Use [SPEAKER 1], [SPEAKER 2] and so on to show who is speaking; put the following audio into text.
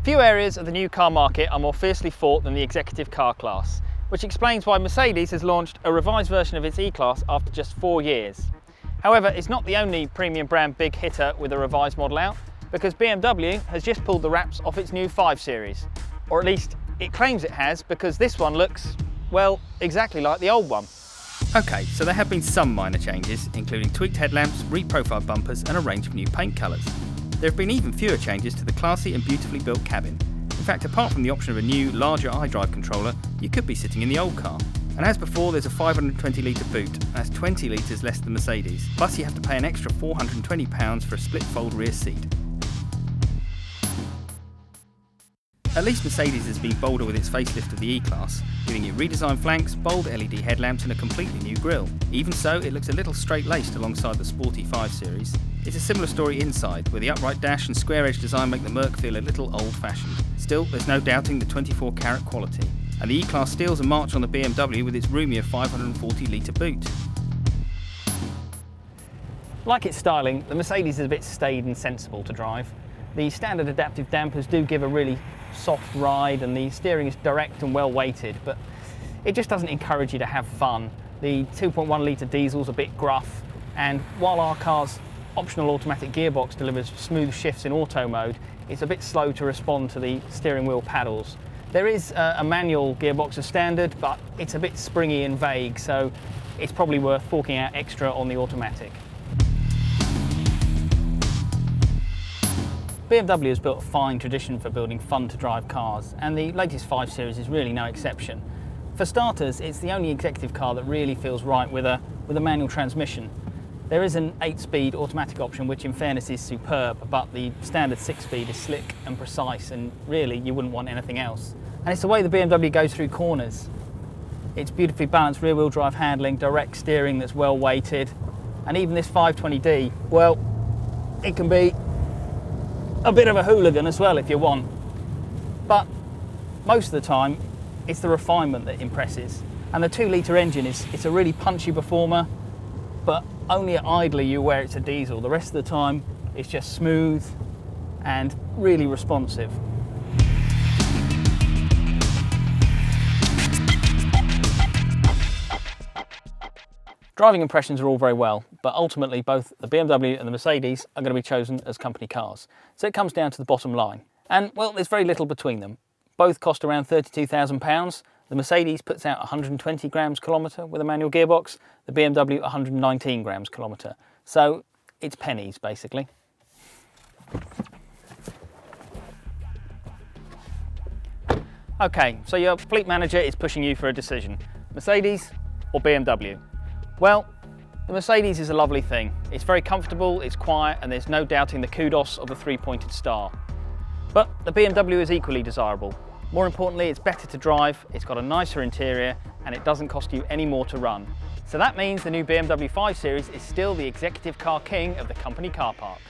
[SPEAKER 1] Few areas of the new car market are more fiercely fought than the executive car class, which explains why Mercedes has launched a revised version of its E-Class after just 4 years. However, it's not the only premium brand big hitter with a revised model out, because BMW has just pulled the wraps off its new 5 Series. Or at least, it claims it has, because this one looks, well, exactly like the old one.
[SPEAKER 2] Okay, so there have been some minor changes, including tweaked headlamps, reprofiled bumpers and a range of new paint colours. There have been even fewer changes to the classy and beautifully built cabin. In fact, apart from the option of a new, larger iDrive controller, you could be sitting in the old car. And as before, there's a 520 litre boot, that's 20 litres less than Mercedes, plus you have to pay an extra £420 for a split fold rear seat. At least Mercedes has been bolder with its facelift of the E-Class, giving it redesigned flanks, bold LED headlamps and a completely new grille. Even so, it looks a little straight-laced alongside the sporty 5 Series. It's a similar story inside, where the upright dash and square-edge design make the Merc feel a little old-fashioned. Still, there's no doubting the 24-carat quality. And the E-Class steals a march on the BMW with its Roomier 540 litre boot.
[SPEAKER 1] Like its styling, the Mercedes is a bit staid and sensible to drive. The standard adaptive dampers do give a really soft ride and the steering is direct and well weighted, but it just doesn't encourage you to have fun. The 2.1 litre diesel's a bit gruff, and while our car's optional automatic gearbox delivers smooth shifts in auto mode, it's a bit slow to respond to the steering wheel paddles. There is a manual gearbox as standard, but it's a bit springy and vague, so it's probably worth forking out extra on the automatic. BMW has built a fine tradition for building fun-to-drive cars, and the latest 5 Series is really no exception. For starters, it's the only executive car that really feels right with a manual transmission. There is an 8-speed automatic option, which in fairness is superb, but the standard 6-speed is slick and precise, and really you wouldn't want anything else. And it's the way the BMW goes through corners. It's beautifully balanced rear-wheel drive handling, direct steering that's well weighted, and even this 520D, well, it can be a bit of a hooligan as well if you want. But most of the time, it's the refinement that impresses. And the 2 litre engine it's a really punchy performer, but only at idler you where it's a diesel. The rest of the time, it's just smooth and really responsive. Driving impressions are all very well, but ultimately both the BMW and the Mercedes are going to be chosen as company cars. So it comes down to the bottom line. And well, there's very little between them. Both cost around £32,000. The Mercedes puts out 120 grams kilometre with a manual gearbox, the BMW 119 grams kilometre. So it's pennies basically. Okay, so your fleet manager is pushing you for a decision. Mercedes or BMW? Well, the Mercedes is a lovely thing. It's very comfortable, it's quiet, and there's no doubting the kudos of the 3-pointed star. But the BMW is equally desirable. More importantly, it's better to drive, it's got a nicer interior, and it doesn't cost you any more to run. So that means the new BMW 5 Series is still the executive car king of the company car park.